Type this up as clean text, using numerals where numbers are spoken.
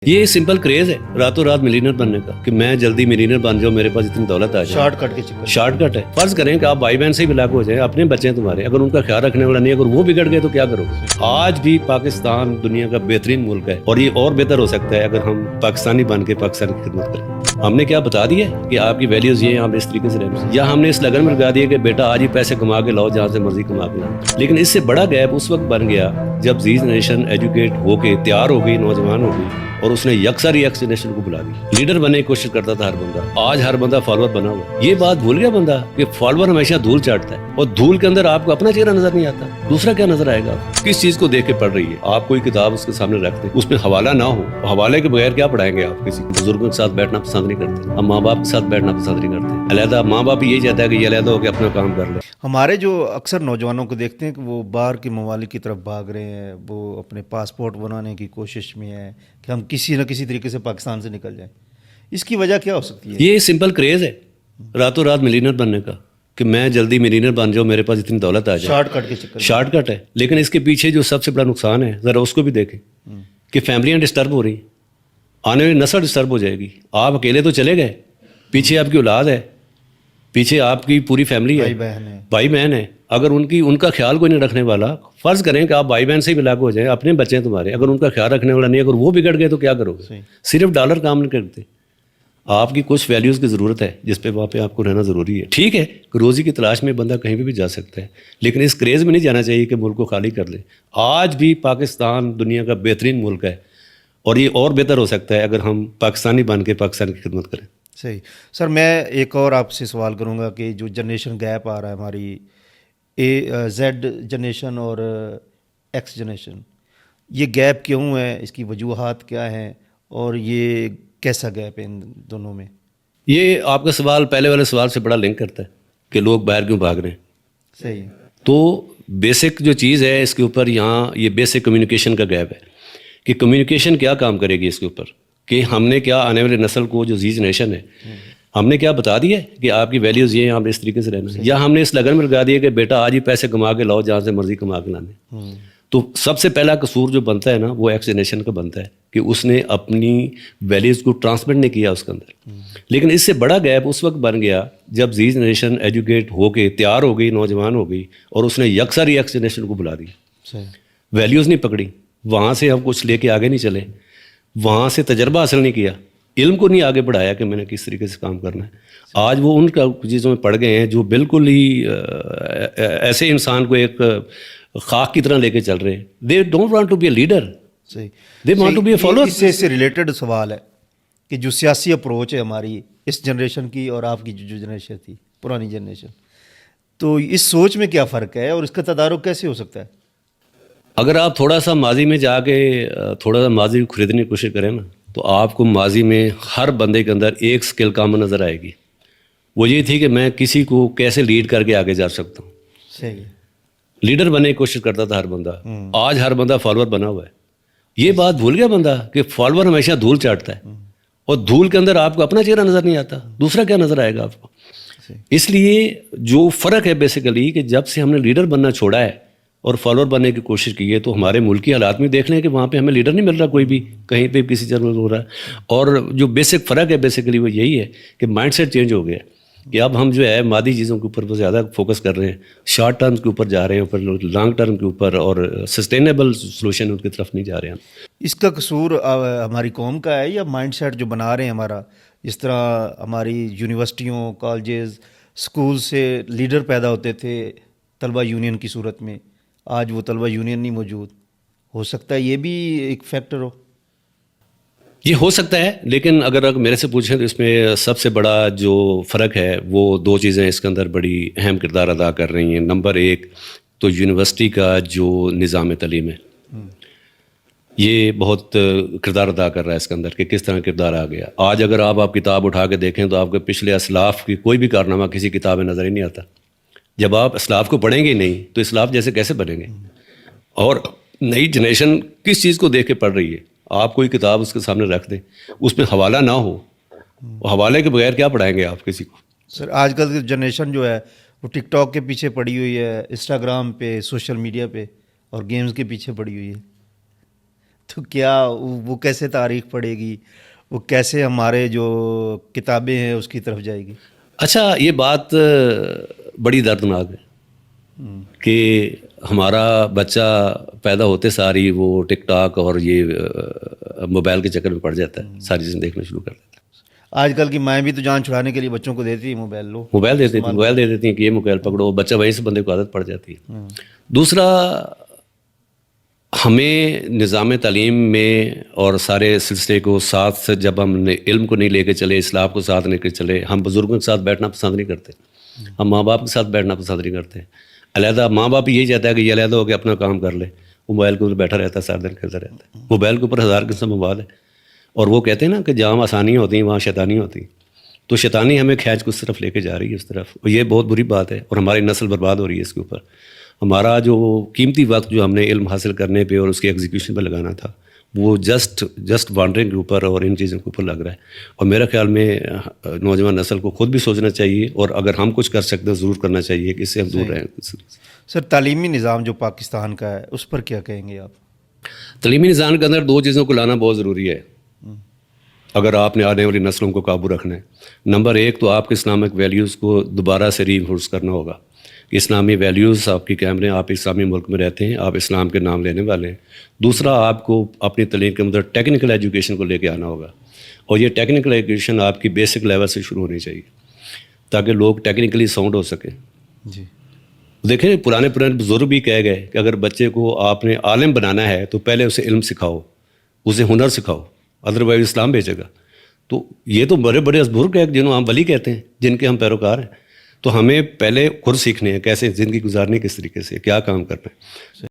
یہ simple craze ہے راتوں رات ملینر بننے کا کہ میں جلدی ملینر بن جاؤں، میرے پاس اتنی دولت آ جائے. شارٹ کٹ کے چکر. شارٹ کٹ ہے. فرض کریں کہ آپ بھائی بہن سے ہی بلاک ہو جائیں، اپنے بچے ہیں تمہارے، اگر ان کا خیال رکھنے والا نہیں ہے، اگر وہ بگڑ گئے تو کیا کرو گے؟ آج بھی پاکستان دنیا کا بہترین ملک ہے اور یہ اور بہتر ہو سکتا ہے اگر ہم پاکستانی بن کے پاکستان کی خدمت کریں. ہم نے کیا بتا دیا کہ آپ کی ویلیوز یہ ہیں، آپ اس طریقے سے رہنا، یا ہم نے اس لگن میں لگا دیا کہ بیٹا آج ہی پیسے کما کے لاؤ، جہاں سے مرضی کما کے لاؤ. لیکن اس سے بڑا گیپ اس وقت بن گیا جب زی جنریشن ایجوکیٹ ہو کے تیار ہو گئی، نوجوان ہو گئی، اور اس نے یکسر ہی ایکس جنریشن کو بلا دی. لیڈر بننے کی کوشش کرتا تھا ہر بندہ، آج ہر بندہ فالوور بنا ہوا. یہ بات بھول گیا بندہ کہ فالوور ہمیشہ دھول چاٹتا ہے، اور دھول کے اندر آپ کو اپنا چہرہ نظر نہیں آتا، دوسرا کیا نظر آئے گا؟ کس چیز کو دیکھ کے پڑھ رہی ہے؟ آپ کوئی کتاب اس کے سامنے رکھ دیں، اس میں حوالہ نہ ہو، حوالے کے بغیر کیا پڑھائیں گے آپ؟ کسی بزرگوں کے ساتھ بیٹھنا پسند نہیں کرتے، ہم ماں باپ کے ساتھ بیٹھنا پسند نہیں کرتے. علیحدہ ماں باپ یہی چاہتا ہے کہ یہ علیحدہ ہو کے اپنا کام کر لے. ہمارے جو اکثر نوجوانوں کو دیکھتے ہیں کہ وہ باہر کے ممالک کی طرف بھاگ رہے ہیں، وہ اپنے پاسپورٹ بنانے کی کوشش میں ہیں کہ ہم کسی نہ کسی طریقے سے پاکستان سے نکل جائیں. اس کی وجہ کیا ہو سکتی ہے؟ یہ سمپل کریز ہے راتوں رات ملینر بننے کا کہ میں جلدی ملینر بن جاؤں، میرے پاس اتنی دولت آ جائے. شارٹ کٹ کے چکر. شارٹ کٹ ہے. لیکن اس کے پیچھے جو سب سے بڑا نقصان ہے ذرا اس کو بھی دیکھیں کہ فیملیاں ڈسٹرب ہو رہی ہیں، آنے والی نسل ڈسٹرب ہو جائے گی. آپ اکیلے تو چلے گئے، پیچھے آپ کی اولاد ہے، پیچھے آپ کی پوری فیملی ہے، بھائی بہن ہے. اگر ان کا خیال کوئی نہیں رکھنے والا، فرض کریں کہ آپ بھائی بہن سے ہی بلاک ہو جائیں، اپنے بچے ہیں تمہارے، اگر ان کا خیال رکھنے والا نہیں ہے، اگر وہ بگڑ گئے تو کیا کرو گے؟ صرف ڈالر کام نہیں کرتے. آپ کی کچھ ویلیوز کی ضرورت ہے جس پہ وہاں پہ آپ کو رہنا ضروری ہے. ٹھیک ہے کہ روزی کی تلاش میں بندہ کہیں بھی جا سکتا ہے، لیکن اس کریز میں نہیں جانا چاہیے کہ ملک کو خالی کر لے. آج بھی پاکستان دنیا کا بہترین ملک ہے اور یہ اور بہتر ہو سکتا ہے اگر ہم پاکستانی بن کے پاکستان کی خدمت کریں. صحیح. سر میں ایک اور آپ سے سوال کروں گا کہ جو جنریشن گیپ آ رہا ہے ہماری زیڈ جنریشن اور ایکس جنریشن، یہ گیپ کیوں ہے؟ اس کی وجوہات کیا ہیں اور یہ کیسا گیپ ہے ان دونوں میں؟ یہ آپ کا سوال پہلے والے سوال سے بڑا لنک کرتا ہے کہ لوگ باہر کیوں بھاگ رہے ہیں. صحیح. تو بیسک جو چیز ہے اس کے اوپر یہاں یہ بیسک کمیونیکیشن کا گیپ ہے کہ کمیونیکیشن کیا کام کرے گی اس کے اوپر، کہ ہم نے کیا آنے والے نسل کو جو زی جنریشن ہے ہم نے کیا بتا دیا ہے کہ آپ کی ویلیوز یہ ہیں، آپ اس طریقے سے رہنا ہے، یا ہم نے اس لگن میں لگا دیا کہ بیٹا آج ہی پیسے کما کے لاؤ، جہاں سے مرضی کما کے لانے. تو سب سے پہلا قصور جو بنتا ہے نا وہ ایکس جنریشن کا بنتا ہے کہ اس نے اپنی ویلیوز کو ٹرانسمٹ نہیں کیا اس کے اندر. لیکن اس سے بڑا گیپ اس وقت بن گیا جب زی جنریشن ایجوکیٹ ہو کے تیار ہو گئی، نوجوان ہو گئی، اور اس نے یکسر ہی ایکس جنریشن کو بلا دیا. ویلیوز نہیں پکڑی، وہاں سے ہم کچھ لے کے آگے نہیں چلے، وہاں سے تجربہ حاصل نہیں کیا، علم کو نہیں آگے بڑھایا کہ میں نے کس طریقے سے کام کرنا ہے. آج وہ ان کا چیزوں میں پڑ گئے ہیں جو بالکل ہی ایسے انسان کو ایک خاک کی طرح لے کے چل رہے ہیں. They don't want to be a leader, صحیح. They want to be a follower. اس سے ریلیٹڈ سوال ہے کہ جو سیاسی اپروچ ہے ہماری اس جنریشن کی اور آپ کی جو جنریشن تھی پرانی جنریشن، تو اس سوچ میں کیا فرق ہے اور اس کا تدارک کیسے ہو سکتا ہے؟ اگر آپ تھوڑا سا ماضی میں جا کے تھوڑا سا ماضی کو خریدنے کی کوشش کریں نا، تو آپ کو ماضی میں ہر بندے کے اندر ایک سکل کامن نظر آئے گی. وہ یہ تھی کہ میں کسی کو کیسے لیڈ کر کے آگے جا سکتا ہوں. صحیح. لیڈر بننے کی کوشش کرتا تھا ہر بندہ، آج ہر بندہ فالوور بنا ہوا ہے. یہ بات بھول گیا بندہ کہ فالوور ہمیشہ دھول چاٹتا ہے، اور دھول کے اندر آپ کو اپنا چہرہ نظر نہیں آتا، دوسرا کیا نظر آئے گا آپ کو؟ اس لیے جو فرق ہے بیسیکلی کہ جب سے ہم نے لیڈر بننا چھوڑا ہے اور فالوور بننے کی کوشش کی ہے، تو ہمارے ملکی حالات میں دیکھ لیں کہ وہاں پہ ہمیں لیڈر نہیں مل رہا، کوئی بھی کہیں پہ کسی جگہ ہو رہا ہے. اور جو بیسک فرق ہے بیسیکلی وہ یہی ہے کہ مائنڈ سیٹ چینج ہو گیا کہ اب ہم جو ہے مادی چیزوں کے اوپر زیادہ فوکس کر رہے ہیں، شارٹ ٹرم کے اوپر جا رہے ہیں، اوپر لانگ ٹرم کے اوپر، اور سسٹینیبل سولوشن کی طرف نہیں جا رہے ہیں. اس کا قصور ہماری قوم کا ہے یا مائنڈ سیٹ جو بنا رہے ہیں ہمارا؟ جس طرح ہماری یونیورسٹیوں، کالجز، اسکول سے لیڈر پیدا ہوتے تھے طلبہ یونین کی صورت میں، آج وہ طلبہ یونین نہیں موجود. ہو سکتا ہے یہ بھی ایک فیکٹر ہو. یہ ہو سکتا ہے، لیکن اگر میرے سے پوچھیں تو اس میں سب سے بڑا جو فرق ہے وہ دو چیزیں اس کے اندر بڑی اہم کردار ادا کر رہی ہیں. نمبر ایک تو یونیورسٹی کا جو نظام تعلیم ہے یہ بہت کردار ادا کر رہا ہے اس کے اندر کہ کس طرح کردار آ گیا. آج اگر آپ کتاب اٹھا کے دیکھیں تو آپ کے پچھلے اسلاف کی کوئی بھی کارنامہ کسی کتاب میں نظر ہی نہیں آتا. جب آپ اسلاف کو پڑھیں گے ہی نہیں تو اسلاف جیسے کیسے بنیں گے؟ اور نئی جنریشن کس چیز کو دیکھ کے پڑھ رہی ہے؟ آپ کوئی کتاب اس کے سامنے رکھ دیں، اس میں حوالہ نہ ہو، حوالے کے بغیر کیا پڑھائیں گے آپ کسی کو؟ سر آج کل کی جنریشن جو ہے وہ ٹک ٹاک کے پیچھے پڑی ہوئی ہے، انسٹاگرام پہ، سوشل میڈیا پہ، اور گیمز کے پیچھے پڑی ہوئی ہے. تو کیا وہ کیسے تاریخ پڑھے گی, وہ کیسے ہمارے جو کتابیں ہیں اس کی طرف جائے گی؟ اچھا یہ بات بڑی دردناک ہے کہ ہمارا بچہ پیدا ہوتے ساری وہ ٹک ٹاک اور یہ موبائل کے چکر میں پڑ جاتا ہے, ساری چیزیں دیکھنا شروع کر دیتا ہے. آج کل کی مائیں بھی تو جان چھڑانے کے لیے بچوں کو دیتی ہیں موبائل, لو موبائل دے دیتی ہیں کہ یہ موبائل پکڑو, بچہ وہیں سے بندے کو عادت پڑ جاتی ہے. دوسرا, ہمیں نظام تعلیم میں اور سارے سلسلے کو ساتھ سے جب ہم نے علم کو نہیں لے کے چلے, اسلام کو ساتھ لے کے چلے, ہم بزرگوں کے ساتھ بیٹھنا پسند نہیں کرتے, ہم ماں باپ کے ساتھ بیٹھنا پسند نہیں کرتے. علیحدہ ماں باپ یہی چاہتا ہے کہ یہ علیحدہ ہو کے اپنا کام کر لے, وہ موبائل کے اوپر بیٹھا رہتا ہے, سارا دن کھیلتا رہتا ہے. موبائل کے اوپر 1000 قسم مواد ہے, اور وہ کہتے ہیں نا کہ جہاں آسانیاں ہوتی ہیں وہاں شیطانیاں ہوتی ہیں. تو شیطانی ہمیں کھینچ کو اس طرف لے کے جا رہی ہے, اس طرف, اور یہ بہت بری بات ہے, اور ہماری نسل برباد ہو رہی ہے اس کے اوپر. ہمارا جو قیمتی وقت جو ہم نے علم حاصل کرنے پہ اور اس کے ایگزیکیوشن پہ لگانا تھا, وہ جسٹ وانڈرنگ کے اوپر اور ان چیزوں کے اوپر لگ رہا ہے. اور میرا خیال میں نوجوان نسل کو خود بھی سوچنا چاہیے, اور اگر ہم کچھ کر سکتے ہیں ضرور کرنا چاہیے کہ اس سے ہم دور رہیں. سر, تعلیمی نظام جو پاکستان کا ہے اس پر کیا کہیں گے آپ؟ تعلیمی نظام کے اندر 2 چیزوں کو لانا بہت ضروری ہے اگر آپ نے آنے والی نسلوں کو قابو رکھنا ہے. نمبر 1 تو آپ کے اسلامک ویلیوز کو دوبارہ سے ری انفورس کرنا ہوگا. اسلامی ویلیوز آپ کی کیمرے, آپ اسلامی ملک میں رہتے ہیں, آپ اسلام کے نام لینے والے ہیں. دوسرا, آپ کو اپنی تعلیم کے اندر ٹیکنیکل ایجوکیشن کو لے کے آنا ہوگا, اور یہ ٹیکنیکل ایجوکیشن آپ کی بیسک لیول سے شروع ہونی چاہیے تاکہ لوگ ٹیکنیکلی ساؤنڈ ہو سکیں. جی, دیکھیں پرانے بزرگ بھی کہہ گئے کہ اگر بچے کو آپ نے عالم بنانا ہے تو پہلے اسے علم سکھاؤ, اسے ہنر سکھاؤ, ادروائز اسلام بھیجے گا. تو یہ تو بڑے بڑے بزرگ ہیں جنہوں ہم ولی کہتے ہیں, جن کے ہم پیروکار ہیں. تو ہمیں پہلے خود سیکھنے ہیں کیسے زندگی گزارنی, کس طریقے سے کیا کام کرنا ہے.